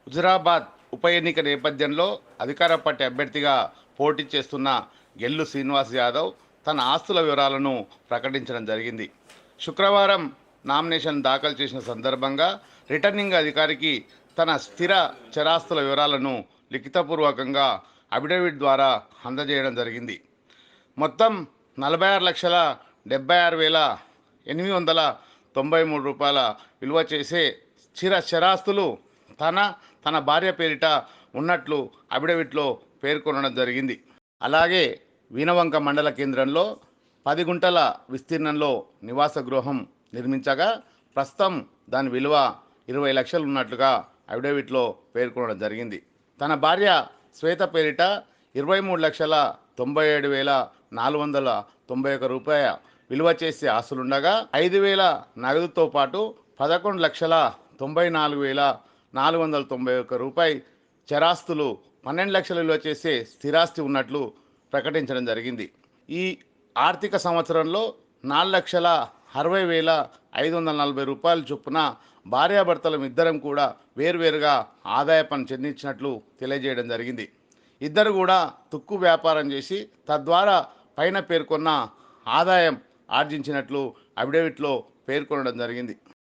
హుజురాబాద్ ఉప ఎన్నిక నేపథ్యంలో అధికార పార్టీ అభ్యర్థిగా పోటీ చేస్తున్న గెల్లు శ్రీనివాస్ యాదవ్ తన ఆస్తుల వివరాలను ప్రకటించడం జరిగింది. శుక్రవారం నామినేషన్ దాఖలు చేసిన సందర్భంగా రిటర్నింగ్ అధికారికి తన స్థిర చరాస్తుల వివరాలను లిఖితపూర్వకంగా అఫిడవిట్ ద్వారా అందజేయడం జరిగింది. మొత్తం 46,76,893 రూపాయల విలువ చేసే స్థిర చరాస్తులు తన భార్య పేరిట ఉన్నట్లు అఫిడవిట్లో పేర్కొనడం జరిగింది. అలాగే వీణవంక మండల కేంద్రంలో 10 గుంటల విస్తీర్ణంలో నివాస గృహం నిర్మించగా ప్రస్తుతం దాని విలువ 20 లక్షలు ఉన్నట్లుగా అఫిడవిట్లో పేర్కొనడం జరిగింది. తన భార్య శ్వేత పేరిట 23,97,491 రూపాయ విలువ చేసే ఆస్తులుండగా 5,000 నగదుతో పాటు 11,94,491 రూపాయి చరాస్తులు 12 లక్షల విలువ చేసే స్థిరాస్తి ఉన్నట్లు ప్రకటించడం జరిగింది. ఈ ఆర్థిక సంవత్సరంలో 4,60,540 రూపాయల చొప్పున భార్యాభర్తలం ఇద్దరం కూడా వేర్వేరుగా ఆదాయ పన్ను చెల్లించినట్లు తెలియజేయడం జరిగింది. ఇద్దరు కూడా తుక్కు వ్యాపారం చేసి తద్వారా పైన పేర్కొన్న ఆదాయం ఆర్జించినట్లు అఫిడవిట్లో పేర్కొనడం జరిగింది.